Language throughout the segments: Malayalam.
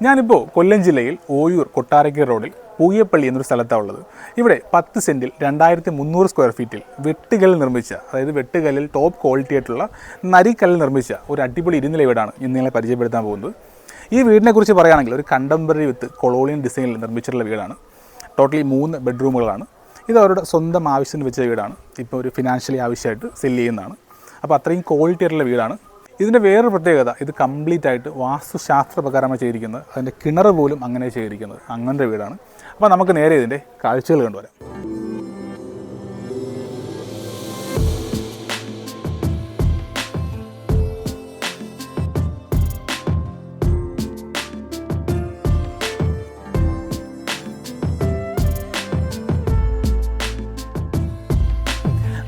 ഞാനിപ്പോൾ കൊല്ലം ജില്ലയിൽ ഓയൂർ കൊട്ടാരക്കര റോഡിൽ പൂയപ്പള്ളി എന്നൊരു സ്ഥലത്താണ് ഉള്ളത്. ഇവിടെ 10 സെൻറ്റിൽ 2300 സ്ക്വയർ ഫീറ്റിൽ വെട്ടുകല്ലിൽ നിർമ്മിച്ച, അതായത് വെട്ടുകല്ലിൽ ടോപ്പ് ക്വാളിറ്റി ആയിട്ടുള്ള നരിക്കല്ലിൽ നിർമ്മിച്ച ഒരു അടിപൊളി ഇരുനില വീടാണ് ഇന്ന് നിങ്ങളെ പരിചയപ്പെടുത്താൻ പോകുന്നത്. ഈ വീടിനെക്കുറിച്ച് പറയുകയാണെങ്കിൽ ഒരു കണ്ടംപററി വിത്ത് കൊളോണിയൻ ഡിസൈനിൽ നിർമ്മിച്ചിട്ടുള്ള വീടാണ്. ടോട്ടലി 3 ബെഡ്റൂമുകളാണ്. ഇത് അവരുടെ സ്വന്തം ആവശ്യത്തിന് വെച്ച വീടാണ്. ഇപ്പോൾ ഒരു ഫിനാൻഷ്യലി ആവശ്യമായിട്ട് സെല് ചെയ്യുന്നതാണ്. അപ്പോൾ അത്രയും ക്വാളിറ്റി ആയിട്ടുള്ള വീടാണ്. ഇതിൻ്റെ വേറൊരു പ്രത്യേകത, ഇത് കംപ്ലീറ്റ് ആയിട്ട് വാസ്തുശാസ്ത്രപ്രകാരമാണ് ചെയ്തിരിക്കുന്നത്. അതിൻ്റെ കിണർ പോലും അങ്ങനെ ചെയ്തിരിക്കുന്നത്. അങ്ങനത്തെ വീടാണ്. അപ്പോൾ നമുക്ക് നേരെ ഇതിൻ്റെ കാഴ്ചകൾ കണ്ടുവരാം.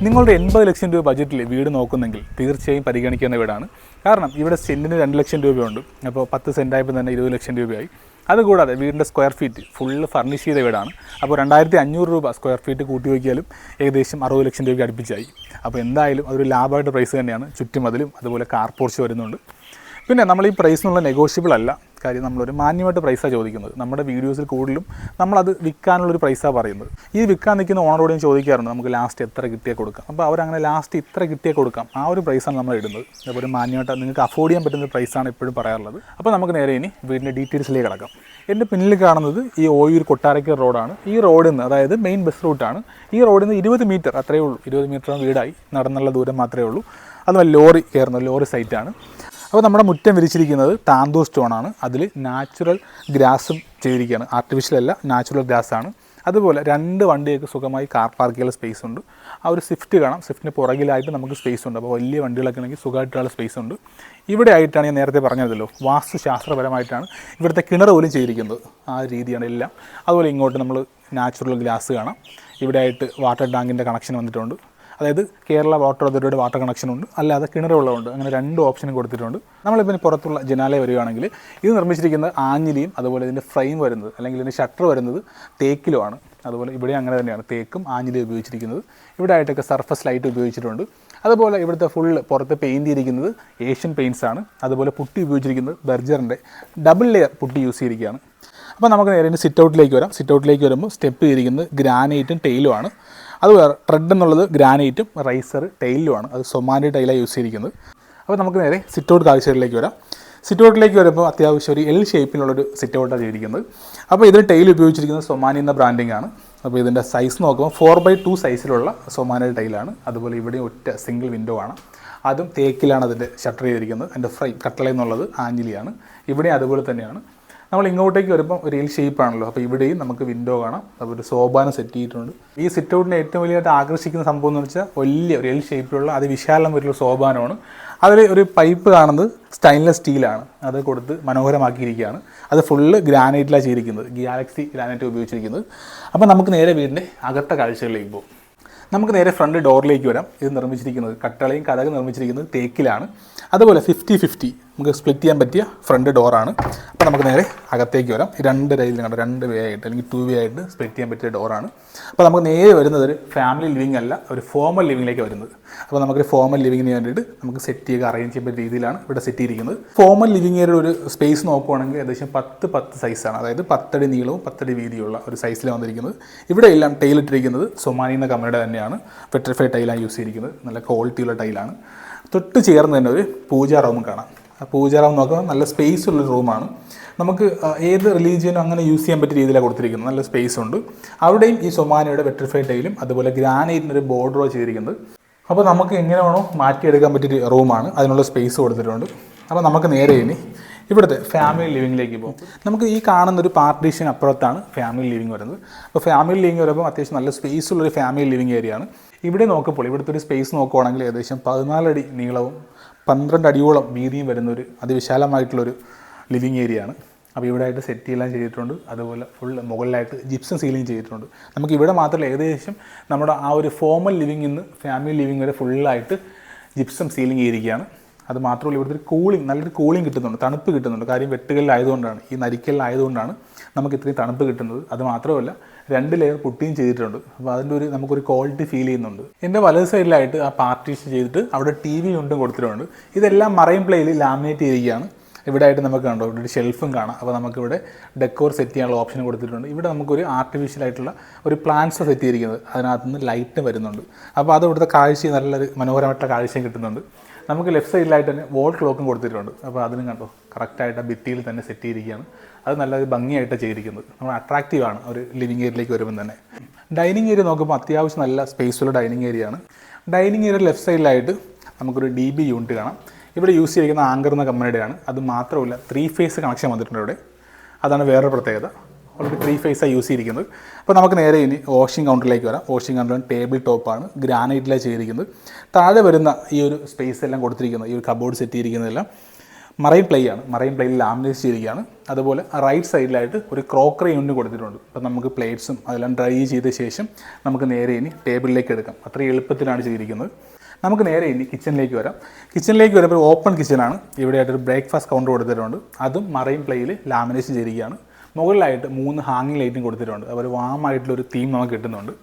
നിങ്ങളുടെ 80 ലക്ഷം രൂപ ബഡ്ജറ്റിൽ വീട് നോക്കുന്നെങ്കിൽ തീർച്ചയായും പരിഗണിക്കുന്ന വീടാണ്. കാരണം ഇവിടെ സെൻറ്റിന് 2 ലക്ഷം രൂപയുണ്ട്. അപ്പോൾ 10 സെൻറ്റായപ്പോൾ തന്നെ 20 ലക്ഷം രൂപയായി. അതുകൂടാതെ വീടിൻ്റെ സ്ക്വയർ ഫീറ്റ് ഫുള്ള് ഫർണിഷ് ചെയ്ത വീടാണ്. അപ്പോൾ 2500 രൂപ സ്ക്വയർ ഫീറ്റ് കൂട്ടി വയ്ക്കിയാലും ഏകദേശം 60 ലക്ഷം രൂപയ്ക്ക് അടുപ്പിച്ചായി. അപ്പോൾ എന്തായാലും അതൊരു ലാഭമായിട്ട് പ്രൈസ് തന്നെയാണ്. ചുറ്റുമതിലും അതുപോലെ കാർ പോർച്ച് വരുന്നുണ്ട്. പിന്നെ നമ്മൾ ഈ പ്രൈസിനുള്ള നെഗോഷ്യബിൾ അല്ല. കാര്യം നമ്മളൊരു മാന്യമായിട്ട് പ്രൈസാണ് ചോദിക്കുന്നത്. നമ്മുടെ വീഡിയോസിൽ കൂടുതലും നമ്മളത് വിൽക്കാനുള്ളൊരു പ്രൈസാണ് പറയുന്നത്. ഈ വിൽക്കാൻ നിൽക്കുന്ന ഓണറോട് ഞാൻ ചോദിക്കാറുണ്ട്, നമുക്ക് ലാസ്റ്റ് എത്ര കിട്ടിയാൽ കൊടുക്കാം. അപ്പോൾ അവരങ്ങനെ ലാസ്റ്റ് ഇത്ര കിട്ടിയാൽ കൊടുക്കാം, ആ ഒരു പ്രൈസാണ് നമ്മൾ ഇടുന്നത്. അപ്പോൾ ഒരു മാന്യമായിട്ട് നിങ്ങൾക്ക് അഫോർഡ് ചെയ്യാൻ പറ്റുന്ന പ്രൈസാണ് എപ്പോഴും പറയാറുള്ളത്. അപ്പോൾ നമുക്ക് നേരെ ഇനി വീടിൻ്റെ ഡീറ്റെയിൽസിലേക്ക് കിടക്കാം. എൻ്റെ പിന്നിൽ കാണുന്നത് ഈ ഓയൂർ കൊട്ടാരക്കര റോഡാണ്. ഈ റോഡിൽ നിന്ന്, അതായത് മെയിൻ ബസ് റൂട്ടാണ്. ഈ റോഡിൽ നിന്ന് 20 മീറ്റർ അത്രയേ ഉള്ളൂ. 20 മീറ്റർ വീടായി നടന്നുള്ള ദൂരം മാത്രമേ ഉള്ളൂ. അതുപോലെ ലോറി കയറുന്ന ലോറി സൈറ്റാണ്. അപ്പോൾ നമ്മുടെ മുറ്റം വിരിച്ചിരിക്കുന്നത് താന്തൂർ സ്റ്റോണാണ്. അതിൽ നാച്ചുറൽ ഗ്രാസും ചെയ്തിരിക്കുകയാണ്. ആർട്ടിഫിഷ്യൽ അല്ല, നാച്ചുറൽ ഗ്രാസാണ്. അതുപോലെ 2 വണ്ടിയൊക്കെ സുഖമായി കാർ പാർക്ക് ചെയ്യാനുള്ള സ്പേസ് ഉണ്ട്. ആ ഒരു സ്വിഫ്റ്റ് കാണാം. സ്വിഫ്റ്റിന് പുറകിലായിട്ട് നമുക്ക് സ്പേസ് ഉണ്ട്. അപ്പോൾ വലിയ വണ്ടികളൊക്കെ ആണെങ്കിൽ സുഖമായിട്ടുള്ള സ്പേസ് ഉണ്ട്. ഇവിടെ ആയിട്ടാണ് ഞാൻ നേരത്തെ പറഞ്ഞതല്ലോ, വാസ്തുശാസ്ത്രപരമായിട്ടാണ് ഇവിടുത്തെ കിണർ പോലും ചെയ്തിരിക്കുന്നത്. ആ രീതിയാണ് എല്ലാം. അതുപോലെ ഇങ്ങോട്ട് നമ്മൾ നാച്ചുറൽ ഗ്ലാസ് കാണാം. ഇവിടെ ആയിട്ട് വാട്ടർ ടാങ്കിൻ്റെ കണക്ഷൻ വന്നിട്ടുണ്ട്. അതായത് കേരള വാട്ടർ അതോറിറ്റിയുടെ വാട്ടർ കണക്ഷനുണ്ട്, അല്ലാതെ കിണറുള്ളതുണ്ട്. അങ്ങനെ 2 ഓപ്ഷനും കൊടുത്തിട്ടുണ്ട്. നമ്മളിപ്പോൾ പുറത്തുള്ള ജനാലയം വരികയാണെങ്കിൽ ഇത് നിർമ്മിച്ചിരിക്കുന്നത് ആഞ്ഞിലിയും അതുപോലെ ഇതിൻ്റെ ഫ്രെയിം വരുന്നത് അല്ലെങ്കിൽ ഇതിൻ്റെ ഷട്ടർ വരുന്നത് തേക്കിലുമാണ്. അതുപോലെ ഇവിടെ അങ്ങനെ തന്നെയാണ്, തേക്കും ആഞ്ഞിലിയും ഉപയോഗിച്ചിരിക്കുന്നത്. ഇവിടെ ആയിട്ടൊക്കെ സർഫസ് ലൈറ്റ് ഉപയോഗിച്ചിട്ടുണ്ട്. അതുപോലെ ഇവിടുത്തെ ഫുള്ള് പുറത്ത് പെയിൻറ്റ് ചെയ്തിരിക്കുന്നത് ഏഷ്യൻ പെയിൻറ്റ്സ് ആണ്. അതുപോലെ പുട്ടി ഉപയോഗിച്ചിരിക്കുന്നത് ബെർജറിൻ്റെ ഡബിൾ ലെയർ പുട്ടി യൂസ് ചെയ്തിരിക്കുകയാണ്. അപ്പോൾ നമുക്ക് നേരെ സിറ്റ് ഔട്ടിലേക്ക് വരാം. സിറ്റ് ഔട്ടിലേക്ക് വരുമ്പോൾ സ്റ്റെപ്പ് ചെയ്തിരിക്കുന്നത് ഗ്രാനൈറ്റും ടൈലുമാണ്. അത് വേറെ ട്രെഡ് എന്നുള്ളത് ഗ്രാനൈറ്റും റൈസർ ടൈലുമാണ്. അത് സൊമാനി ടൈലാണ് യൂസ് ചെയ്തിരിക്കുന്നത്. അപ്പോൾ നമുക്ക് നേരെ സിറ്റ് ഔട്ട് കാഴ്ചകളിലേക്ക് വരാം. സിറ്റ് ഔട്ടിലേക്ക് വരുമ്പോൾ അത്യാവശ്യം ഒരു L ഷേപ്പിലുള്ളൊരു സിറ്റ് ഔട്ടാണ് ചെയ്തിരിക്കുന്നത്. അപ്പോൾ ഇതിൽ ടൈൽ ഉപയോഗിച്ചിരിക്കുന്നത് സൊമാനി എന്ന ബ്രാൻഡിങ് ആണ്. അപ്പോൾ ഇതിൻ്റെ സൈസ് നോക്കുമ്പോൾ 4x2 സൈസിലുള്ള സൊമാനി ടൈലാണ്. അതുപോലെ ഇവിടെ ഒറ്റ സിംഗിൾ വിൻഡോ ആണ്. അതും തേക്കിലാണ് അതിൻ്റെ ഷട്ടർ ചെയ്തിരിക്കുന്നത്. അതിൻ്റെ ഫ്രെയിം കട്ടള എന്നുള്ളത് ആഞ്ഞിലിയാണ്. ഇവിടെ അതുപോലെ തന്നെയാണ്. നമ്മൾ ഇങ്ങോട്ടേക്ക് വരുമ്പോൾ ഒരു L ഷേപ്പാണല്ലോ. അപ്പോൾ ഇവിടെയും നമുക്ക് വിൻഡോ കാണാം. അപ്പോൾ ഒരു സോപാനം സെറ്റ് ചെയ്തിട്ടുണ്ട്. ഈ സിറ്റ് ഔട്ടിനെ ഏറ്റവും വലിയതായിട്ട് ആകർഷിക്കുന്ന സംഭവം എന്ന് വെച്ചാൽ വലിയ ഒരു L ഷേപ്പിലുള്ള അതിവിശാലം വരുന്ന സോപാനമാണ്. അതിൽ ഒരു പൈപ്പ് കാണുന്നത് സ്റ്റെയിൻലെസ് സ്റ്റീലാണ്. അത് കൊടുത്ത് മനോഹരമാക്കിയിരിക്കുകയാണ്. അത് ഫുള്ള് ഗ്രാനൈറ്റിലാണ് ചെയ്തിരിക്കുന്നത്. ഗാലക്സി ഗ്രാനൈറ്റ് ഉപയോഗിച്ചിരിക്കുന്നത്. അപ്പോൾ നമുക്ക് നേരെ വീടിൻ്റെ അകത്തെ കാഴ്ചകളിലേക്ക് പോകും. നമുക്ക് നേരെ ഫ്രണ്ട് ഡോറിലേക്ക് വരാം. ഇത് നിർമ്മിച്ചിരിക്കുന്നത് കട്ടളയും കതക് നിർമ്മിച്ചിരിക്കുന്നത് തേക്കിലാണ്. അതുപോലെ 50-50 നമുക്ക് സ്പ്ലിറ്റ് ചെയ്യാൻ പറ്റിയ ഫ്രണ്ട് ഡോറാണ്. അപ്പോൾ നമുക്ക് നേരെ അകത്തേക്ക് വരാം. 2 രൈലിൽ കണ്ടോ, 2 വേ ആയിട്ട് അല്ലെങ്കിൽ 2 വേ ആയിട്ട് സ്പ്ലിറ്റ് ചെയ്യാൻ പറ്റിയ ഡോറാണ്. അപ്പോൾ നമുക്ക് നേരെ വരുന്നത് ഒരു ഫാമിലി ലിവിംഗ് അല്ല, ഒരു ഫോമൽ ലിവിങ്ങിലേക്ക് വരുന്നത്. അപ്പോൾ നമുക്കൊരു ഫോമൽ ലിവിങ്ങിന് വേണ്ടിയിട്ട് നമുക്ക് സെറ്റ് ചെയ്യുക, അറേഞ്ച് ചെയ്യാൻ പറ്റിയ രീതിയിലാണ് ഇവിടെ സെറ്റ് ചെയ്തിരിക്കുന്നത്. ഫോമൽ ലിവിങ്ങിൻ്റെ ഒരു സ്പേസ് നോക്കുവാണെങ്കിൽ ഏകദേശം 10x10 സൈസാണ്. അതായത് 10 അടി നീളവും 10 അടി വീതിയുള്ള ഒരു സൈസിലാണ് വന്നിരിക്കുന്നത്. ഇവിടെ എല്ലാം ടൈലിട്ടിരിക്കുന്നത് സൊമാനി എന്ന കമ്പനിയുടെ തന്നെയാണ്. വെട്രിഫൈഡ് ടൈലാണ് യൂസ് ചെയ്തിരിക്കുന്നത്. നല്ല ക്വാളിറ്റിയുള്ള ടൈലാണ്. തൊട്ട് ചേർന്ന് തന്നെ ഒരു പൂജാ റൂം കാണാം. ആ പൂജാ റൂം നോക്കുമ്പോൾ നല്ല സ്പേസ് ഉള്ളൊരു റൂമാണ്. നമുക്ക് ഏത് റിലീജിയനും അങ്ങനെ യൂസ് ചെയ്യാൻ പറ്റിയ രീതിയിലാണ് കൊടുത്തിരിക്കുന്നത്. നല്ല സ്പേസ് ഉണ്ട്. അവിടെയും ഈ സൊമാനിയുടെ വെട്രിഫൈഡ് ടൈലും അതുപോലെ ഗ്രാനൈറ്റിനൊരു ബോർഡറോ ചെയ്തിരിക്കുന്നത്. അപ്പോൾ നമുക്ക് എങ്ങനെ വേണോ മാറ്റിയെടുക്കാൻ പറ്റിയ റൂമാണ്. അതിനുള്ള സ്പേസ് കൊടുത്തിട്ടുണ്ട്. അപ്പോൾ നമുക്ക് നേരെ ഇനി ഇവിടുത്തെ ഫാമിലി ലിവിങ്ങിലേക്ക് പോകും. നമുക്ക് ഈ കാണുന്നൊരു പാർട്ടീഷൻ അപ്പുറത്താണ് ഫാമിലി ലിവിങ് വരുന്നത്. അപ്പോൾ ഫാമിലി ലിവിങ് വരുമ്പോൾ അത്യാവശ്യം നല്ല സ്പേസ് ഉള്ളൊരു ഫാമിലി ലിവിങ് ഏരിയയാണ്. ഇവിടെ നോക്കുമ്പോൾ ഇവിടുത്തെ ഒരു സ്പേസ് നോക്കുവാണെങ്കിൽ ഏകദേശം 14 അടി നീളവും 12 അടിയോളം വീതിയും വരുന്നൊരു അതിവിശാലമായിട്ടുള്ളൊരു ലിവിങ് ഏരിയയാണ്. അപ്പോൾ ഇവിടെ ആയിട്ട് സെറ്റ് എല്ലാം ചെയ്തിട്ടുണ്ട്. അതുപോലെ ഫുൾ മുകളിലായിട്ട് ജിപ്സം സീലിംഗ് ചെയ്തിട്ടുണ്ട്. നമുക്ക് ഇവിടെ മാത്രമല്ല, ഏകദേശം നമ്മുടെ ആ ഒരു ഫോമൽ ലിവിങ്ങിൽ നിന്ന് ഫാമിലി ലിവിങ് വരെ ഫുള്ളായിട്ട് ജിപ്സം സീലിംഗ് ചെയ്തിരിക്കുകയാണ്. അത് മാത്രമല്ല ഇവിടുത്തെ ഒരു കൂളിംഗ്, നല്ലൊരു കൂളിംഗ് കിട്ടുന്നുണ്ട്, തണുപ്പ് കിട്ടുന്നുണ്ട്. കാര്യം വെട്ടുകല്ലായതുകൊണ്ടാണ്, ഈ നരിക്കല്ലായതുകൊണ്ടാണ് നമുക്ക് ഇത്രയും തണുപ്പ് കിട്ടുന്നത്. അത് മാത്രമല്ല 2 ലെയർ പുട്ടിയും ചെയ്തിട്ടുണ്ട്. അപ്പോൾ അതിൻ്റെ നമുക്കൊരു ക്വാളിറ്റി ഫീൽ ചെയ്യുന്നുണ്ട്. എൻ്റെ വലത് സൈഡിലായിട്ട് ആ പാർട്ടീഷൻ ചെയ്തിട്ട് അവിടെ TV യുണ്ടും കൊടുത്തിട്ടുണ്ട്. ഇതെല്ലാം മറൈൻ പ്ലേയിൽ ലാമിനേറ്റ് ചെയ്തിരിക്കുകയാണ്. ഇവിടെ ആയിട്ട് നമുക്ക് കണ്ടോ ഇവിടെ ഒരു ഷെൽഫും കാണാം. അപ്പോൾ നമുക്കിവിടെ ഡെക്കോർ സെറ്റ് ചെയ്യാനുള്ള ഓപ്ഷൻ കൊടുത്തിട്ടുണ്ട്. ഇവിടെ നമുക്കൊരു ആർട്ടിഫിഷ്യൽ ആയിട്ടുള്ള ഒരു പ്ലാന്റ്സ് സെറ്റ് ചെയ്തിരിക്കുന്നത്, അതിനകത്ത് നിന്ന് ലൈറ്റ് വരുന്നുണ്ട്. അപ്പോൾ അത് ഇവിടുത്തെ കാഴ്ച നല്ലൊരു മനോഹരമായിട്ടുള്ള കാഴ്ചയും കിട്ടുന്നുണ്ട്. നമുക്ക് ലെഫ്റ്റ് സൈഡിലായിട്ട് തന്നെ വോൾ ക്ലോക്കും കൊടുത്തിട്ടുണ്ട്. അപ്പോൾ അതിനും കണ്ടോ കറക്റ്റായിട്ട് ആ ഭിത്തിയിൽ തന്നെ സെറ്റ് ചെയ്തിരിക്കുകയാണ്. അത് നല്ലൊരു ഭംഗിയായിട്ട് ചെയ്തിരിക്കുന്നത്. നമ്മൾ അട്രാക്റ്റീവാണ് ഒരു ലിവിങ് ഏരിയയിലേക്ക് വരുമ്പോൾ തന്നെ. ഡൈനിങ് ഏരിയ നോക്കുമ്പോൾ അത്യാവശ്യം നല്ല സ്പേസുള്ള ഡൈനിങ് ഏരിയ ആണ്. ഡൈനിങ് ഏരിയ ലെഫ്റ്റ് സൈഡിലായിട്ട് നമുക്കൊരു DB യൂണിറ്റ് കാണാം. ഇവിടെ യൂസ് ചെയ്തിരിക്കുന്ന ആങ്കർ എന്ന കമ്പനിയുടെയാണ്. അത് മാത്രമല്ല 3 ഫേസ് കണക്ഷൻ വന്നിട്ടുണ്ട് ഇവിടെ. അതാണ് വേറൊരു പ്രത്യേകത. ഓൾറെഡി 3 ഫേസാണ് യൂസ് ചെയ്തിരിക്കുന്നത്. അപ്പോൾ നമുക്ക് നേരെ ഇനി വാഷിംഗ് കൗണ്ടറിലേക്ക് വരാം. വാഷിംഗ് കൗണ്ടർ ടേബിൾ ടോപ്പാണ്, ഗ്രാനൈറ്റിലാണ് ചെയ്തിരിക്കുന്നത്. താഴെ വരുന്ന ഈ ഒരു സ്പേസ് എല്ലാം കൊടുത്തിരിക്കുന്നത്, ഈ ഒരു കബോർഡ് സെറ്റ് ചെയ്തിരിക്കുന്നതെല്ലാം മറൈൻ പ്ലേ ആണ്. മറൈൻ പ്ലേയിൽ ലാമിനേറ്റ് ചെയ്തിരിക്കുകയാണ്. അതുപോലെ റൈറ്റ് സൈഡിലായിട്ട് ഒരു ക്രോക്കറി യൂണിറ്റ് കൊടുത്തിട്ടുണ്ട്. അപ്പോൾ നമുക്ക് പ്ലേറ്റ്സും അതെല്ലാം ഡ്രൈ ചെയ്ത ശേഷം നമുക്ക് നേരെ ഇനി ടേബിളിലേക്ക് എടുക്കാം. അത്രയും എളുപ്പത്തിലാണ് ചെയ്തിരിക്കുന്നത്. നമുക്ക് നേരെ ഇനി കിച്ചണിലേക്ക് വരാം. കിച്ചണിലേക്ക് വരുമ്പോൾ ഓപ്പൺ കിച്ചണാണ്. ഇവിടെയായിട്ടൊരു ബ്രേക്ക്ഫാസ്റ്റ് കൗണ്ടർ കൊടുത്തിട്ടുണ്ട്. അതും മറൈൻ പ്ലേയിൽ ലാമിനേഷൻ ചെയ്തിരിക്കുകയാണ്. മുകളിലായിട്ട് 3 ഹാങ്ങിങ് ലൈറ്റും കൊടുത്തിട്ടുണ്ട്. അതുപോലെ വാമായിട്ടുള്ളൊരു തീം നമുക്ക് കിട്ടുന്നുണ്ട്.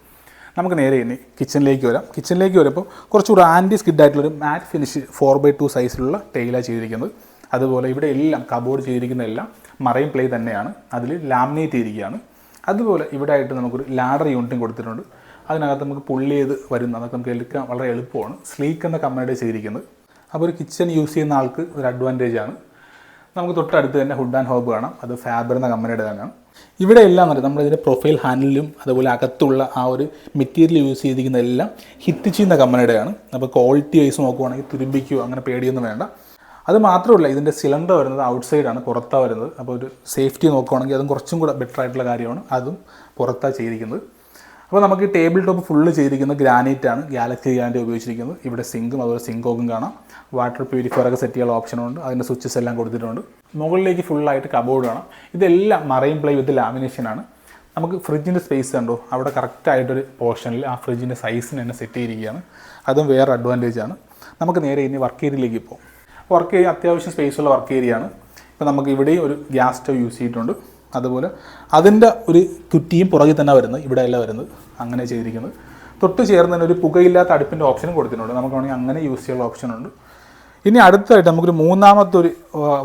നമുക്ക് നേരെ ഇനി കിച്ചണിലേക്ക് വരാം. കിച്ചണിലേക്ക് വരുമ്പോൾ കുറച്ചുകൂടി ആൻറ്റി സ്കിഡായിട്ടുള്ളൊരു മാറ്റ് ഫിനിഷ് 4x2 സൈസിലുള്ള ടൈലാണ് ചെയ്തിരിക്കുന്നത്. അതുപോലെ ഇവിടെ എല്ലാം കബോർഡ് ചെയ്തിരിക്കുന്നതെല്ലാം മറൈൻ പ്ലേ തന്നെയാണ്. അതിൽ ലാമിനേറ്റ് ചെയ്തിരിക്കുകയാണ്. അതുപോലെ ഇവിടെ ആയിട്ട് നമുക്കൊരു ലാഡർ യൂണിറ്റും കൊടുത്തിട്ടുണ്ട്. അതിനകത്ത് നമുക്ക് പുള്ളി ചെയ്ത് വരുന്ന അതൊക്കെ നമുക്ക് എടുക്കാൻ വളരെ എളുപ്പമാണ്. സ്ലീക്ക് എന്ന കമ്പനിയുടെ ചെയ്തിരിക്കുന്നത്. അപ്പോൾ ഒരു കിച്ചൺ യൂസ് ചെയ്യുന്ന ആൾക്ക് ഒരു അഡ്വാൻറ്റേജ് ആണ്. നമുക്ക് തൊട്ടടുത്ത് തന്നെ ഹുഡ് ആൻഡ് ഹോബ് കാണാം. അത് ഫാബർ എന്ന കമ്പനിയുടെ തന്നെയാണ്. ഇവിടെ എല്ലാം തന്നെ നമ്മളിതിൻ്റെ പ്രൊഫൈൽ ഹാൻഡിലും അതുപോലെ അകത്തുള്ള ആ ഒരു മെറ്റീരിയൽ യൂസ് ചെയ്തിരിക്കുന്നതെല്ലാം ഹിറ്റ് ചെയ്യുന്ന കമ്പനിയുടെയാണ്. അപ്പോൾ ക്വാളിറ്റി വൈസ് നോക്കുവാണെങ്കിൽ തുരുമ്പിക്കുകയോ അങ്ങനെ പേടിയൊന്നും വേണ്ട. അത് മാത്രമല്ല ഇതിൻ്റെ സിലിണ്ടർ വരുന്നത് ഔട്ട് സൈഡാണ്, പുറത്താണ് വരുന്നത്. അപ്പോൾ ഒരു സേഫ്റ്റി നോക്കുവാണെങ്കിൽ അതും കുറച്ചും കൂടെ ബെറ്റർ ആയിട്ടുള്ള കാര്യമാണ്. അതും പുറത്താണ് ചെയ്തിരിക്കുന്നത്. അപ്പോൾ നമുക്ക് ടേബിൾ ടോപ്പ് ഫുള്ള് ചെയ്തിരിക്കുന്നത് ഗ്രാനൈറ്റാണ്, ഗാലക്സി ഗ്രാനൈറ്റ് ഉപയോഗിച്ചിരിക്കുന്നത്. ഇവിടെ സിങ്കും അതുപോലെ സിങ്കോക്കും കാണാം. വാട്ടർ പ്യൂരിഫയറൊക്കെ സെറ്റ് ചെയ്യാനുള്ള ഓപ്ഷനുണ്ട്. അതിൻ്റെ സ്വിച്ചസ് എല്ലാം കൊടുത്തിട്ടുണ്ട്. മുകളിലേക്ക് ഫുള്ളായിട്ട് കബോർഡ് കാണാം. ഇതെല്ലാം മറൈൻ പ്ലേ വിത്ത് ലാമിനേഷനാണ്. നമുക്ക് ഫ്രിഡ്ജിൻ്റെ സ്പേസ് കണ്ടോ, അവിടെ കറക്റ്റായിട്ടൊരു പോർഷനിൽ ആ ഫ്രിഡ്ജിൻ്റെ സൈസിന് തന്നെ സെറ്റ് ചെയ്തിരിക്കുകയാണ്. അതും വേറെ അഡ്വാൻറ്റേജാണ്. നമുക്ക് നേരെ ഇനി വർക്ക് ഏരിയയിലേക്ക് പോകും. വർക്ക് ഏരിയ അത്യാവശ്യം സ്പേസുള്ള വർക്ക് ഏരിയ ആണ്. ഇപ്പോൾ നമുക്ക് ഇവിടെയും ഒരു ഗ്യാസ് സ്റ്റവ് യൂസ് ചെയ്തിട്ടുണ്ട്. അതുപോലെ അതിൻ്റെ ഒരു കുറ്റിയും പുറകിൽ തന്നെ വരുന്നത്, ഇവിടെ അല്ല വരുന്നത്, അങ്ങനെ ചെയ്തിരിക്കുന്നത്. തൊട്ട് ചേർന്ന് തന്നെ ഒരു പുകയില്ലാത്ത അടുപ്പിൻ്റെ ഓപ്ഷനും കൊടുത്തിട്ടുണ്ട്. നമുക്ക് വേണമെങ്കിൽ അങ്ങനെ യൂസ് ചെയ്യാനുള്ള ഓപ്ഷനുണ്ട്. ഇനി അടുത്തായിട്ട് നമുക്കൊരു മൂന്നാമത്തെ ഒരു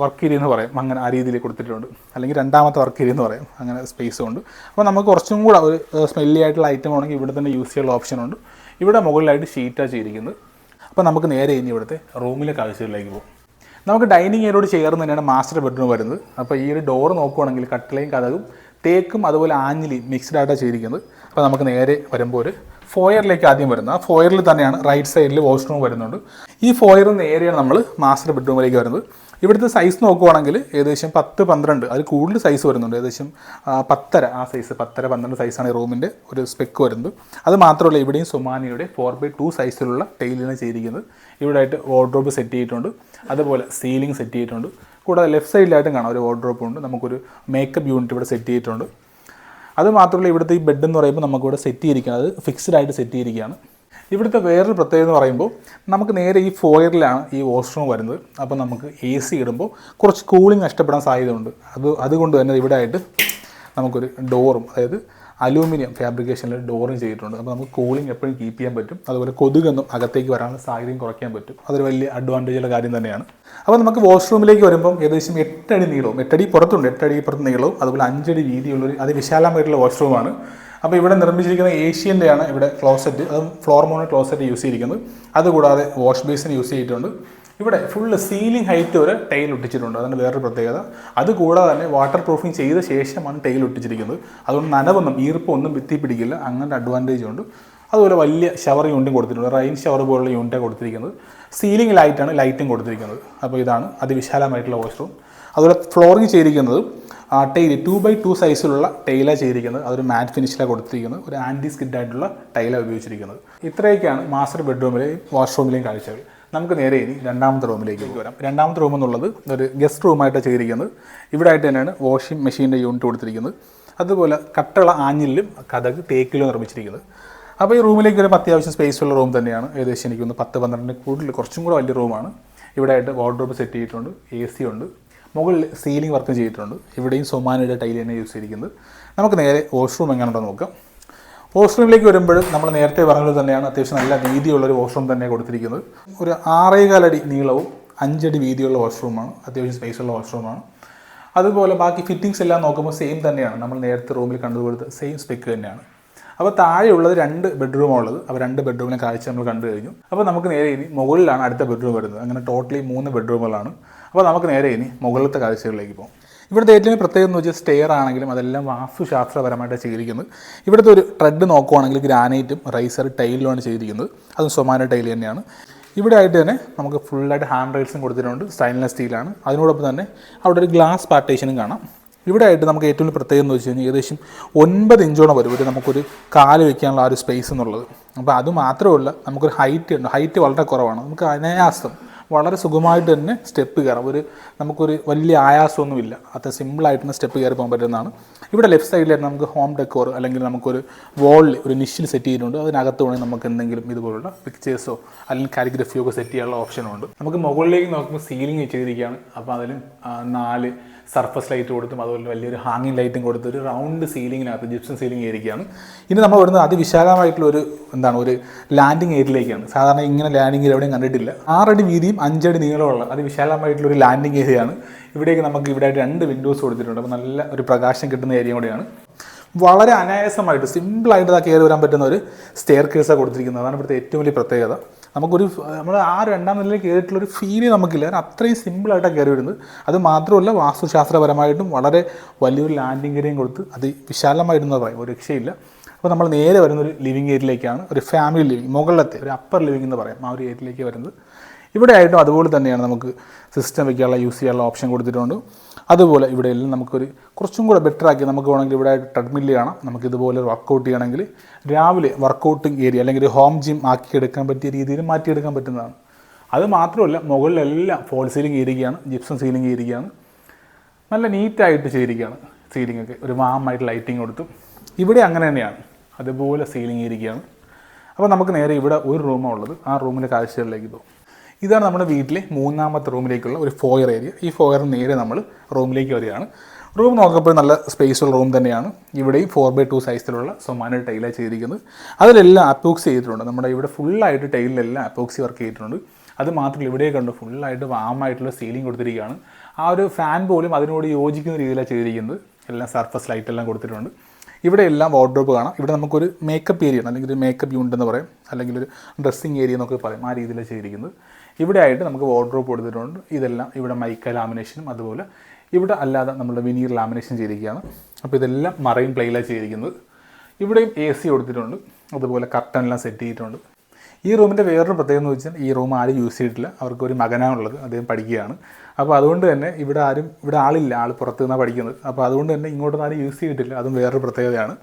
വർക്ക് ഏരിയ എന്ന് പറയാം, അങ്ങനെ ആ രീതിയിൽ കൊടുത്തിട്ടുണ്ട്. അല്ലെങ്കിൽ രണ്ടാമത്തെ വർക്ക് ഏരിയ എന്ന് പറയാം, അങ്ങനെ സ്പേസും ഉണ്ട്. അപ്പോൾ നമുക്ക് കുറച്ചും കൂടെ ഒരു സ്മെല്ലി ആയിട്ടുള്ള ഐറ്റം ആണെങ്കിൽ ഇവിടെ തന്നെ യൂസ് ചെയ്യാനുള്ള ഓപ്ഷനുണ്ട്. ഇവിടെ മുകളിലായിട്ട് ഷീറ്റാണ് ചെയ്തിരിക്കുന്നത്. അപ്പോൾ നമുക്ക് നേരെ ഇനി ഇവിടുത്തെ റൂമിലെ കാഴ്ചകളിലേക്ക് പോകും. നമുക്ക് ഡൈനിങ് ഏരിയയോട് ചേർന്ന് തന്നെയാണ് മാസ്റ്റർ ബെഡ്റൂം വരുന്നത്. അപ്പോൾ ഈ ഒരു ഡോർ നോക്കുവാണെങ്കിൽ കട്ടിലയും കതകും തേക്കും അതുപോലെ ആഞ്ഞിലിയും മിക്സ്ഡ് ആയിട്ടാണ് ചെയ്തിരിക്കുന്നത്. അപ്പോൾ നമുക്ക് നേരെ വരുമ്പോൾ ഒരു ഫോയറിലേക്ക് ആദ്യം വരുന്നത്. ആ ഫോയറിൽ തന്നെയാണ് റൈറ്റ് സൈഡിൽ വാഷ്റൂം വരുന്നുണ്ട്. ഈ ഫോയറിൽ നിന്ന് നേരെയാണ് നമ്മൾ മാസ്റ്റർ ബെഡ്റൂമിലേക്ക് വരുന്നത്. ഇവിടുത്തെ സൈസ് നോക്കുവാണെങ്കിൽ ഏകദേശം 10-12, അതിൽ കൂടുതൽ സൈസ് വരുന്നുണ്ട്. ഏകദേശം 10.5 ആ സൈസ്, 10-12 സൈസാണ് ഈ റൂമിൻ്റെ ഒരു സ്പെക്ക് വരുന്നത്. അത് മാത്രമല്ല ഇവിടെയും സൊമാനിയുടെ 4x2 സൈസിലുള്ള ടൈലിനാണ് ചെയ്തിരിക്കുന്നത്. ഇവിടെ ആയിട്ട് വാർഡ്രോബ് സെറ്റ് ചെയ്തിട്ടുണ്ട്. അതുപോലെ സീലിംഗ് സെറ്റ് ചെയ്തിട്ടുണ്ട്. കൂടാതെ ലെഫ്റ്റ് സൈഡിലായിട്ടും കാണാം ഒരു വാർഡ്രോബ് ഉണ്ട്. നമുക്കൊരു മേക്കപ്പ് യൂണിറ്റ് ഇവിടെ സെറ്റ് ചെയ്തിട്ടുണ്ട്. അത് മാത്രമല്ല ഇവിടുത്തെ ഈ ബെഡ് എന്ന് പറയുമ്പോൾ നമുക്കിവിടെ സെറ്റ് ചെയ്തിരിക്കുന്നത്, അത് ഫിക്സ്ഡ് ആയിട്ട് സെറ്റ് ചെയ്തിരിക്കുകയാണ്. ഇവിടുത്തെ വേറൊരു പ്രത്യേകത എന്ന് പറയുമ്പോൾ നമുക്ക് നേരെ ഈ ഫോയറിലാണ് ഈ വാഷ്റൂം വരുന്നത്. അപ്പോൾ നമുക്ക് AC ഇടുമ്പോൾ കുറച്ച് കൂളിംഗ് നഷ്ടപ്പെടാൻ സാധ്യതയുണ്ട്. അതുകൊണ്ട് തന്നെ ഇവിടെ ആയിട്ട് നമുക്കൊരു ഡോറും, അതായത് അലൂമിനിയം ഫാബ്രിക്കേഷനിൽ ഡോറും ചെയ്തിട്ടുണ്ട്. അപ്പോൾ നമുക്ക് കൂളിംഗ് എപ്പോഴും കീപ്പ് ചെയ്യാൻ പറ്റും. അതുപോലെ കൊതുകൊന്നും അകത്തേക്ക് വരാനുള്ള സാഹചര്യം കുറയ്ക്കാൻ പറ്റും. അതൊരു വലിയ അഡ്വാൻറ്റേജുള്ള കാര്യം തന്നെയാണ്. അപ്പോൾ നമുക്ക് വാഷ്റൂമിലേക്ക് വരുമ്പം ഏകദേശം 8 അടി നീളവും, 8 അടി പുറത്തുണ്ട്, 8 അടി പുറത്ത് നീളവും അതുപോലെ 5 അടി വീതിയുള്ളൊരു അതിവിശാലമായിട്ടുള്ള വാഷ്റൂമാണ്. അപ്പോൾ ഇവിടെ നിർമ്മിച്ചിരിക്കുന്ന ഏഷ്യൻ്റെയാണ് ഇവിടെ ക്ലോസറ്റ്, അതും ഫ്ലോർ മൗണ്ടഡ് ക്ലോസറ്റ് യൂസ് ചെയ്തിരിക്കുന്നത്. അതുകൂടാതെ വാഷ് ബേസിൻ യൂസ് ചെയ്തിട്ടുണ്ട്. ഇവിടെ ഫുള്ള് സീലിംഗ് ഹൈറ്റ് വരെ ടൈൽ ഒട്ടിച്ചിട്ടുണ്ട്. അതിൻ്റെ വേറൊരു പ്രത്യേകത. അതുകൂടാതെ തന്നെ വാട്ടർ പ്രൂഫിങ് ചെയ്ത ശേഷമാണ് ടൈൽ ഒട്ടിച്ചിരിക്കുന്നത്. അതുകൊണ്ട് നനവൊന്നും ഈർപ്പമൊന്നും ഭിത്തി പിടിക്കില്ല. അങ്ങനെ അഡ്വാൻറ്റേജ് ഉണ്ട്. അതുപോലെ വലിയ ഷവർ യൂണിറ്റും കൊടുത്തിട്ടുണ്ട്. റെയിൻ ഷവർ പോലുള്ള യൂണിറ്റാണ് കൊടുത്തിരിക്കുന്നത്. സീലിംഗ് ലൈറ്റാണ് ലൈറ്റും കൊടുത്തിരിക്കുന്നത്. അപ്പോൾ ഇതാണ് അതിവിശാലമായിട്ടുള്ള വാഷ്റൂം. അതുപോലെ ഫ്ലോറിങ് ചെയ്തിരിക്കുന്നത് ടൈൽ 2x2 സൈസിലുള്ള ടൈലാണ് ചെയ്തിരിക്കുന്നത്. അതൊരു മാറ്റ് ഫിനിഷിലാണ് കൊടുത്തിരിക്കുന്നത്. ഒരു ആൻറ്റി സ്കിഡായിട്ടുള്ള ടൈലാണ് ഉപയോഗിച്ചിരിക്കുന്നത്. ഇത്രയൊക്കെയാണ് മാസ്റ്റർ ബെഡ്റൂമിലെയും വാഷ്റൂമിലെയും കാഴ്ചകൾ. നമുക്ക് നേരെ ഇനി രണ്ടാമത്തെ റൂമിലേക്ക് വരാം. രണ്ടാമത്തെ റൂം എന്നുള്ളത് ഒരു ഗസ്റ്റ് റൂമായിട്ടാണ് ചെയ്തിരിക്കുന്നത്. ഇവിടെ ആയിട്ട് തന്നെയാണ് വാഷിംഗ് മെഷീൻ്റെ യൂണിറ്റ് കൊടുത്തിരിക്കുന്നത്. അതുപോലെ കട്ടള ആഞ്ഞിലും കതക് തേക്കിലും നിർമ്മിച്ചിരിക്കുന്നത്. അപ്പോൾ ഈ റൂമിലേക്ക് വരുമ്പോൾ അത്യാവശ്യം സ്പേസുള്ള റൂം തന്നെയാണ്. ഏകദേശം എനിക്കൊന്ന് 10-12 കൂടുതൽ, കുറച്ചും കൂടെ വലിയ റൂമാണ്. ഇവിടെ ആയിട്ട് വാർഡ്രോബ് സെറ്റ് ചെയ്തിട്ടുണ്ട്, AC ഉണ്ട്, മുകളിൽ സീലിംഗ് വർക്ക് ചെയ്തിട്ടുണ്ട്. ഇവിടെയും സൊമാനിയുടെ ടൈൽ തന്നെ യൂസ് ചെയ്തിരിക്കുന്നത്. നമുക്ക് നേരെ വാഷ്റൂം എങ്ങനെയുണ്ടെന്ന് നോക്കാം. വാഷ്റൂമിലേക്ക് വരുമ്പോൾ നമ്മൾ നേരത്തെ പറഞ്ഞത് തന്നെയാണ്, അത്യാവശ്യം നല്ല വീതിയുള്ളൊരു വാഷ്റൂം തന്നെ കൊടുത്തിരിക്കുന്നത്. ഒരു 6.25 അടി നീളവും 5 അടി വീതിയുള്ള വാഷ്റൂമാണ്, അത്യാവശ്യം സ്പേസുള്ള വാഷ്റൂമാണ്. അതുപോലെ ബാക്കി ഫിറ്റിങ്സ് എല്ലാം നോക്കുമ്പോൾ സെയിം തന്നെയാണ്, നമ്മൾ നേരത്തെ റൂമിൽ കണ്ടുകൊടുത്ത സെയിം സ്പെക്ക് തന്നെയാണ്. അപ്പോൾ താഴെയുള്ളത് 2 ബെഡ്റൂമുള്ളത്. അപ്പോൾ 2 ബെഡ്റൂമിലെ കാഴ്ച നമ്മൾ കണ്ടു കഴിഞ്ഞു. അപ്പോൾ നമുക്ക് നേരെ ഇനി മുകളിലാണ് അടുത്ത ബെഡ്റൂം വരുന്നത്. അങ്ങനെ ടോട്ടലി 3 ബെഡ്റൂമുകളാണ്. അപ്പോൾ നമുക്ക് നേരെ ഇനി മുകളിലത്തെ കാഴ്ചകളിലേക്ക് പോകും. ഇവിടുത്തെ ഏറ്റവും പ്രത്യേകത എന്ന് വെച്ചാൽ സ്റ്റെയർ ആണെങ്കിലും അതെല്ലാം വാസ്തുശാസ്ത്രപരമായിട്ട് ചെയ്തിരിക്കുന്നത്. ഇവിടുത്തെ ഒരു ട്രെഡ് നോക്കുവാണെങ്കിൽ ഗ്രാനൈറ്റും റൈസർ ടൈലിലുമാണ് ചെയ്തിരിക്കുന്നത്. അതും സൊമാനോ ടൈൽ തന്നെയാണ്. ഇവിടെ ആയിട്ട് തന്നെ നമുക്ക് ഫുള്ളായിട്ട് ഹാൻഡ് റെയിൽസും കൊടുത്തിട്ടുണ്ട്, സ്റ്റൈൻലെസ് സ്റ്റീലാണ്. അതിനോടൊപ്പം തന്നെ അവിടെ ഒരു ഗ്ലാസ് പാർട്ടീഷനും കാണാം. ഇവിടെ ആയിട്ട് നമുക്ക് ഏറ്റവും പ്രത്യേകം എന്ന് വെച്ച് കഴിഞ്ഞാൽ ഏകദേശം 9 ഇഞ്ചോളം വരും ഒരു നമുക്കൊരു കാല് വയ്ക്കാനുള്ള ആ ഒരു സ്പേസ് എന്നുള്ളത്. അപ്പോൾ അത് മാത്രമല്ല, നമുക്കൊരു ഹൈറ്റ് ഉണ്ട്. ഹൈറ്റ് വളരെ കുറവാണ്. നമുക്ക് അനായാസം വളരെ സുഖമായിട്ട് തന്നെ സ്റ്റെപ്പ് കയറാം. നമുക്കൊരു വലിയ ആയാസമൊന്നുമില്ല. അത്ര സിമ്പിളായിട്ട് തന്നെ സ്റ്റെപ്പ് കയറി പോകാൻ പറ്റുന്നതാണ്. ഇവിടെ ലെഫ്റ്റ് സൈഡിലായിട്ട് നമുക്ക് ഹോം ഡെക്കോർ അല്ലെങ്കിൽ നമുക്കൊരു വോളിൽ ഒരു നിഷിൽ സെറ്റ് ചെയ്തിട്ടുണ്ട്. അതിനകത്ത് വേണമെങ്കിൽ നമുക്ക് എന്തെങ്കിലും ഇതുപോലുള്ള പിക്ചേഴ്സോ അല്ലെങ്കിൽ കാലിഗ്രഫിയോ ഒക്കെ സെറ്റ് ചെയ്യാനുള്ള ഓപ്ഷനുണ്ട്. നമുക്ക് മുകളിലേക്ക് നോക്കുമ്പോൾ സീലിംഗ് ചെയ്തിരിക്കുകയാണ്. അപ്പോൾ അതിലും 4 സർഫസ് ലൈറ്റ് കൊടുത്തും അതുപോലെ വലിയൊരു ഹാങ്ങിങ് ലൈറ്റും കൊടുത്ത് ഒരു റൗണ്ട് സീലിങ്ങിനകത്ത് ജിപ്സം സീലിംഗ് ഏരിയയാണ്. ഇനി നമ്മൾ വരുന്നത് അതിവിശാലമായിട്ടുള്ളൊരു ഒരു ലാൻഡിങ് ഏരിയയിലേക്കാണ്. സാധാരണ ഇങ്ങനെ ലാൻഡിങ് ഏരിയ എവിടെയും കണ്ടിട്ടില്ല. 6 അടി വീതിയും 5 അടി നീളമുള്ള അതിവിശാലമായിട്ടുള്ളൊരു ലാൻഡിങ് ഏരിയയാണ്. ഇവിടേക്ക് നമുക്ക് ഇവിടെ 2 വിൻഡോസ് കൊടുത്തിട്ടുണ്ട്. അപ്പോൾ നല്ല ഒരു പ്രകാശം കിട്ടുന്ന ഏരിയ കൂടെയാണ്. വളരെ അനായാസമായിട്ട് സിമ്പിളായിട്ട് കയറി വരാൻ പറ്റുന്ന ഒരു സ്റ്റെയർ കേസാണ് കൊടുത്തിരിക്കുന്നത്. അതാണ് ഇവിടുത്തെ ഏറ്റവും വലിയ പ്രത്യേകത. നമ്മൾ ആ 2ാം നിലയിൽ കയറിയിട്ടുള്ളൊരു ഫീല് നമുക്കില്ല. കാരണം അത്രയും സിമ്പിളായിട്ടാണ് കയറി വരുന്നത്. അത് മാത്രമല്ല വാസ്തുശാസ്ത്രപരമായിട്ടും വളരെ വലിയൊരു ലാൻഡിങ് ഏരിയയും കൊടുത്ത് വിശാലമായിരുന്നത് പറയും, ഒരു രക്ഷയില്ല. അപ്പോൾ നമ്മൾ നേരെ വരുന്നൊരു ലിവിങ് ഏരിയയിലേക്കാണ്. ഒരു ഫാമിലി ലിവിങ്, മുകളിലത്തെ ഒരു അപ്പർ ലിവിങ് എന്ന് പറയാം, ആ ഒരു ഏരിയയിലേക്ക് വരുന്നത്. ഇവിടെ ആയിട്ടും അതുപോലെ തന്നെയാണ്, നമുക്ക് സിസ്റ്റം വയ്ക്കാനുള്ള യൂസ് ചെയ്യാനുള്ള ഓപ്ഷൻ കൊടുത്തിട്ടുണ്ട്. അതുപോലെ ഇവിടെ എല്ലാം കുറച്ചും കൂടെ ബെറ്റർ ആക്കി നമുക്ക് വേണമെങ്കിൽ ഇവിടെ ട്രെഡ്മില്ല് കാണാം. നമുക്കിതുപോലെ വർക്കൗട്ട് ചെയ്യണമെങ്കിൽ രാവിലെ വർക്കൗട്ടിങ് ഏരിയ അല്ലെങ്കിൽ ഒരു ഹോം ജിം ആക്കിയെടുക്കാൻ പറ്റിയ രീതിയിൽ മാറ്റിയെടുക്കാൻ പറ്റുന്നതാണ്. അത് മാത്രമല്ല, മുകളിലെല്ലാം ഫോൾ സീലിംഗ് ചെയ്തിരിക്കുകയാണ്, ജിപ്സം സീലിംഗ് ചെയ്തിരിക്കുകയാണ്. നല്ല നീറ്റായിട്ട് ചെയ്തിരിക്കുകയാണ്. സീലിംഗൊക്കെ ഒരു വാമായിട്ട് ലൈറ്റിങ് കൊടുത്തു. ഇവിടെ അങ്ങനെ തന്നെയാണ്, അതുപോലെ സീലിംഗ് ചെയ്തിരിക്കുകയാണ്. അപ്പോൾ നമുക്ക് നേരെ ഇവിടെ ഒരു റൂമാണ് ഉള്ളത്. ആ റൂമിലെ കാഴ്ചകളിലേക്ക് പോകും. ഇതാണ് നമ്മുടെ വീട്ടിലെ 3ാമത്തെ റൂമിലേക്കുള്ള ഒരു ഫോയർ ഏരിയ. ഈ ഫോയറിന് നേരെ നമ്മൾ റൂമിലേക്ക് വരികയാണ്. റൂം നോക്കുമ്പോൾ നല്ല സ്പേസുള്ള റൂം തന്നെയാണ്. ഇവിടെയും 4x2 സൈസിലുള്ള സൊമാനോ ടൈലാണ് ചെയ്തിരിക്കുന്നത്. അതിലെല്ലാം അപ്പോക്സി ചെയ്തിട്ടുണ്ട്. നമ്മുടെ ഇവിടെ ഫുള്ളായിട്ട് ടൈലിലെല്ലാം അപ്പോക്സി വർക്ക് ചെയ്തിട്ടുണ്ട്. അത് മാത്രമല്ല, ഇവിടെ കണ്ട് ഫുള്ളായിട്ട് വാമായിട്ടുള്ള സീലിംഗ് കൊടുത്തിരിക്കുകയാണ്. ആ ഒരു ഫാൻ പോലും അതിനോട് യോജിക്കുന്ന രീതിയിലാണ് ചെയ്തിരിക്കുന്നത്. എല്ലാം സർഫസ് ലൈറ്റെല്ലാം കൊടുത്തിട്ടുണ്ട്. ഇവിടെ എല്ലാം വാർഡ്രോബ് കാണാം. ഇവിടെ നമുക്കൊരു മേക്കപ്പ് ഏരിയ അല്ലെങ്കിൽ ഒരു മേക്കപ്പ് യൂണിറ്റ് എന്ന് പറയും, അല്ലെങ്കിൽ ഒരു ഡ്രസ്സിങ് ഏരിയ എന്നൊക്കെ പറയും. ആ രീതിയിലാണ് ചെയ്തിരിക്കുന്നത്. ഇവിടെ ആയിട്ട് നമുക്ക് വാർഡ്രോബ് കൊടുത്തിട്ടുണ്ട്. ഇതെല്ലാം ഇവിടെ മൈക്ക ലാമിനേഷനും അതുപോലെ ഇവിടെ അല്ലാതെ നമ്മുടെ വിനീർ ലാമിനേഷൻ ചെയ്തിരിക്കുകയാണ്. അപ്പോൾ ഇതെല്ലാം മറൈൻ പ്ലേയിലാണ് ചെയ്തിരിക്കുന്നത്. ഇവിടെയും AC കൊടുത്തിട്ടുണ്ട്. അതുപോലെ കർട്ടനെല്ലാം സെറ്റ് ചെയ്തിട്ടുണ്ട്. ഈ റൂമിൻ്റെ വേറൊരു പ്രത്യേകത എന്ന് വെച്ചാൽ ഈ റൂം ആരും യൂസ് ചെയ്തിട്ടില്ല. അവർക്കൊരു മകനാണുള്ളത്, അദ്ദേഹം പഠിക്കുകയാണ്. അപ്പോൾ അതുകൊണ്ട് തന്നെ ഇവിടെ ആളില്ല, ആൾ പുറത്തു നിന്നാണ് പഠിക്കുന്നത്. അപ്പോൾ അതുകൊണ്ട് തന്നെ ഇങ്ങോട്ടൊന്നും ആരും യൂസ് ചെയ്തിട്ടില്ല. അതും വേറൊരു പ്രത്യേകതയാണ്.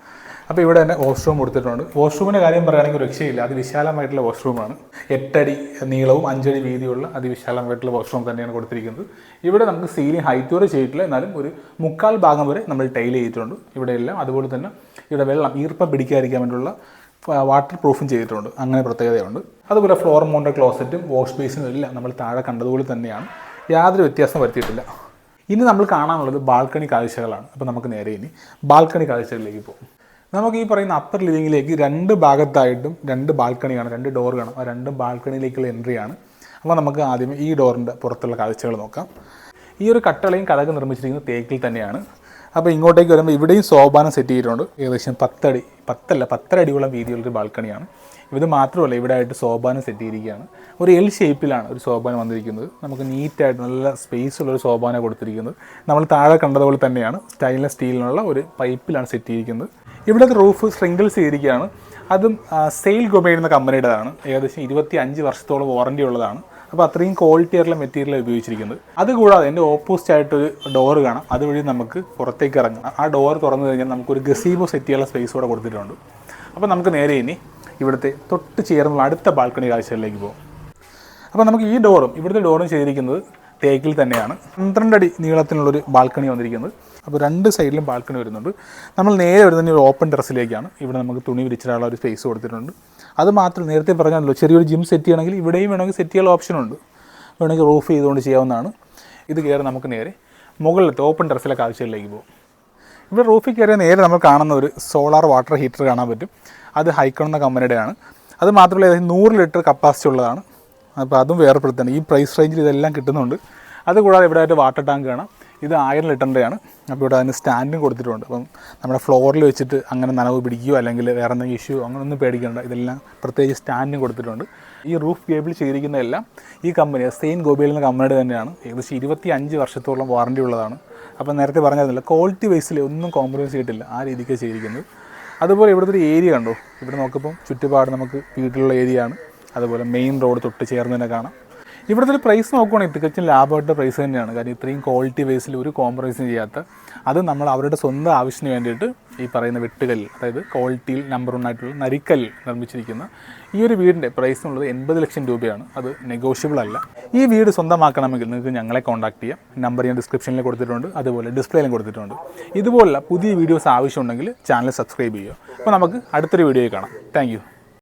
അപ്പോൾ ഇവിടെ തന്നെ വാഷ്റൂം കൊടുത്തിട്ടുണ്ട്. വാഷ്റൂമിൻ്റെ കാര്യം പറയുകയാണെങ്കിൽ രക്ഷയില്ല, അതിവിശാലമായിട്ടുള്ള വാഷ്റൂമാണ്. 8 അടി നീളവും 5 അടി വീതിയുള്ള അതിവിശാലമായിട്ടുള്ള വാഷ്റൂം തന്നെയാണ് കൊടുത്തിരിക്കുന്നത്. ഇവിടെ നമുക്ക് സീലിംഗ് ഹൈറ്റ് വരെ ചെയ്തിട്ടില്ല, എന്നാലും ഒരു 3/4 ഭാഗം വരെ നമ്മൾ ടൈൽ ചെയ്തിട്ടുണ്ട്. ഇവിടെയെല്ലാം അതുപോലെ തന്നെ ഇവിടെ വെള്ളം ഈർപ്പം പിടിക്കാതിരിക്കാൻ വേണ്ടിയുള്ള വാട്ടർ പ്രൂഫും ചെയ്തിട്ടുണ്ട്. അങ്ങനെ പ്രത്യേകതയുണ്ട്. അതുപോലെ ഫ്ലോർ മൗണ്ടഡ് ക്ലോസറ്റും വാഷ് ബേസിനും എല്ലാം നമ്മൾ താഴെ കണ്ടതുപോലെ തന്നെയാണ്, യാതൊരു വ്യത്യാസം വരുത്തിയിട്ടില്ല. ഇനി നമ്മൾ കാണാനുള്ളത് ബാൽക്കണി കാഴ്ചകളാണ്. അപ്പോൾ നമുക്ക് നേരെ ഇനി ബാൽക്കണി കാഴ്ചകളിലേക്ക് പോകും. നമുക്ക് ഈ പറയുന്ന അപ്പർ ലിവിങ്ങിലേക്ക് 2 ഭാഗത്തായിട്ടും 2 ബാൽക്കണിയാണ്, 2 ഡോർ കാണാം. ആ 2 ബാൽക്കണിയിലേക്കുള്ള എൻട്രിയാണ്. അപ്പോൾ നമുക്ക് ആദ്യമേ ഈ ഡോറിൻ്റെ പുറത്തുള്ള കാഴ്ചകൾ നോക്കാം. ഈ ഒരു കട്ടളയും കഥക് നിർമ്മിച്ചിരിക്കുന്നത് തേക്കിൽ തന്നെയാണ്. അപ്പോൾ ഇങ്ങോട്ടേക്ക് വരുമ്പോൾ ഇവിടെയും സോപാനം സെറ്റ് ചെയ്തിട്ടുണ്ട്. ഏകദേശം 10 അടിയോളം വീതിയുള്ളൊരു ബാൽക്കണിയാണ്. ഇത് മാത്രമല്ല, ഇവിടെ ആയിട്ട് സോപാനം സെറ്റ് ചെയ്തിരിക്കുകയാണ്. ഒരു L ഷേപ്പിലാണ് ഒരു സോപാനം വന്നിരിക്കുന്നത്. നമുക്ക് നീറ്റായിട്ട് നല്ല സ്പേസ് ഉള്ളൊരു സോപാനം കൊടുത്തിരിക്കുന്നത്. നമ്മൾ താഴെ കണ്ടതുപോലെ തന്നെയാണ്, സ്റ്റൈൻലെസ് സ്റ്റീലിനുള്ള ഒരു പൈപ്പിലാണ് സെറ്റ് ചെയ്തിരിക്കുന്നത്. ഇവിടുത്തെ റൂഫ് സ്പ്രിങ്കിൾസ് ചെയ്തിരിക്കുകയാണ്. അതും സെയിൽ ഗൊബൈൻ എന്ന കമ്പനിയുടേതാണ്. ഏകദേശം 25 വർഷത്തോളം വാറണ്ടി ഉള്ളതാണ്. അപ്പോൾ അത്രയും ക്വാളിറ്റി ആയിട്ടുള്ള മെറ്റീരിയൽ ഉപയോഗിച്ചിരിക്കുന്നത്. അതുകൂടാതെ എൻ്റെ ഓപ്പോസിറ്റ് ആയിട്ടൊരു ഡോറ് കാണാം. അതുവഴി നമുക്ക് പുറത്തേക്ക് ഇറങ്ങണം. ആ ഡോർ തുറന്നു കഴിഞ്ഞാൽ നമുക്കൊരു ഗസീബോ സെറ്റ് ചെയ്യാനുള്ള സ്പേസ് കൂടെ കൊടുത്തിട്ടുണ്ട്. അപ്പോൾ നമുക്ക് നേരെ ഇനി ഇവിടുത്തെ തൊട്ട് ചേർന്നുള്ള അടുത്ത ബാൽക്കണി കാഴ്ചകളിലേക്ക് പോകും. അപ്പോൾ നമുക്ക് ഈ ഡോറും ഇവിടുത്തെ ഡോറും ചെയ്തിരിക്കുന്നത് തേക്കിൽ തന്നെയാണ്. 12 അടി നീളത്തിനുള്ളൊരു ബാൽക്കണി വന്നിരിക്കുന്നത്. അപ്പോൾ 2 സൈഡിലും ബാൽക്കണി വരുന്നുണ്ട്. നമ്മൾ നേരെ വരുന്നത് ഒരു ഓപ്പൺ ടെറസിലേക്കാണ്. ഇവിടെ നമുക്ക് തുണി വിരിച്ചിടാനുള്ള ഒരു സ്പേസ് കൊടുത്തിട്ടുണ്ട്. അത് മാത്രം നേരത്തെ പറഞ്ഞല്ലോ, ചെറിയൊരു ജിം സെറ്റ് ചെയ്യണമെങ്കിൽ ഇവിടെയും വേണമെങ്കിൽ സെറ്റ് ചെയ്യാനുള്ള ഓപ്ഷനുണ്ട്. വേണമെങ്കിൽ റൂഫ് ചെയ്തുകൊണ്ട് ചെയ്യാവുന്നതാണ്. ഇത് കയറി നമുക്ക് നേരെ മുകളിലത്തെ ഓപ്പൺ ടെറസിലെ കാഴ്ചകളിലേക്ക് പോകും. ഇവിടെ റൂഫിൽ കയറിയ നേരെ നമ്മൾ കാണുന്ന ഒരു സോളാർ വാട്ടർ ഹീറ്റർ കാണാൻ പറ്റും. അത് ഹൈക്കോൺ എന്ന കമ്പനിയുടെയാണ്. അത് മാത്രമല്ല 100 ലിറ്റർ കപ്പാസിറ്റി ഉള്ളതാണ്. അപ്പോൾ അതും വേറെ പ്രത്യേകത. ഈ പ്രൈസ് റേഞ്ചിൽ ഇതെല്ലാം കിട്ടുന്നുണ്ട്. അതുകൂടാതെ ഇവിടെ ആയിട്ട് വാട്ടർ ടാങ്ക് കാണാം. ഇത് 1000 ലിറ്ററിൻ്റെയാണ്. അപ്പോൾ ഇവിടെ അതിന് സ്റ്റാൻഡും കൊടുത്തിട്ടുണ്ട്. അപ്പം നമ്മുടെ ഫ്ലോറിൽ വെച്ചിട്ട് അങ്ങനെ നനവ് പിടിക്കുകയോ അല്ലെങ്കിൽ വേറെ എന്തെങ്കിലും ഇഷ്യൂ അങ്ങനെയൊന്നും പേടിക്കേണ്ട. ഇതെല്ലാം പ്രത്യേകിച്ച് സ്റ്റാൻഡും കൊടുത്തിട്ടുണ്ട്. ഈ റൂഫ് കേബിൾ ചെയ്തിരിക്കുന്നതെല്ലാം ഈ കമ്പനി സെയിൻ ഗോബേൽ എന്ന കമ്പനിയുടെ തന്നെയാണ്. ഏകദേശം 25 വർഷത്തോളം വാറണ്ടി ഉള്ളതാണ്. അപ്പോൾ നേരത്തെ പറഞ്ഞിരുന്നില്ല, ക്വാളിറ്റി വൈസിൽ ഒന്നും കോംപ്രമൈസ് ചെയ്തിട്ടില്ല, ആ രീതിക്ക് ചെയ്തിരിക്കുന്നത്. അതുപോലെ ഇവിടുത്തെ ഒരു ഏരിയ കണ്ടോ, ഇവിടെ നോക്കുമ്പോൾ ചുറ്റുപാട് നമുക്ക് വീട്ടിലുള്ള ഏരിയ ആണ്. അതുപോലെ മെയിൻ റോഡ് തൊട്ട് ചേർന്ന് തന്നെ കാണാം. ഇവിടുത്തെ ഒരു പ്രൈസ് നോക്കുവാണെങ്കിൽ തികച്ചും ലാഭമായിട്ട് പ്രൈസ് തന്നെയാണ്. കാരണം ഇത്രയും ക്വാളിറ്റി വൈസിൽ ഒരു കോംപ്രമൈസും ചെയ്യാത്ത, അത് നമ്മൾ അവരുടെ സ്വന്തം ആവശ്യത്തിന് വേണ്ടിയിട്ട് ഈ പറയുന്ന വെട്ടുകല്ല്, അതായത് ക്വാളിറ്റിയിൽ നമ്പർ 1 ആയിട്ടുള്ള നരിക്കല്ല് നിർമ്മിച്ചിരിക്കുന്ന ഈ ഒരു വീടിൻ്റെ പ്രൈസ് എന്നുള്ളത് 80 ലക്ഷം രൂപയാണ്. അത് നെഗോഷ്യബിൾ അല്ല. ഈ വീട് സ്വന്തമാക്കണമെങ്കിൽ നിങ്ങൾക്ക് ഞങ്ങളെ കോൺടാക്ട് ചെയ്യാം. നമ്പർ ഞാൻ ഡിസ്ക്രിപ്ഷനിൽ കൊടുത്തിട്ടുണ്ട്, അതുപോലെ ഡിസ്പ്ലേയിലും കൊടുത്തിട്ടുണ്ട്. ഇതുപോലുള്ള പുതിയ വീഡിയോസ് ആവശ്യമുണ്ടെങ്കിൽ ചാനൽ സബ്സ്ക്രൈബ് ചെയ്യുക. അപ്പോൾ നമുക്ക് അടുത്തൊരു വീഡിയോയിൽ കാണാം. താങ്ക്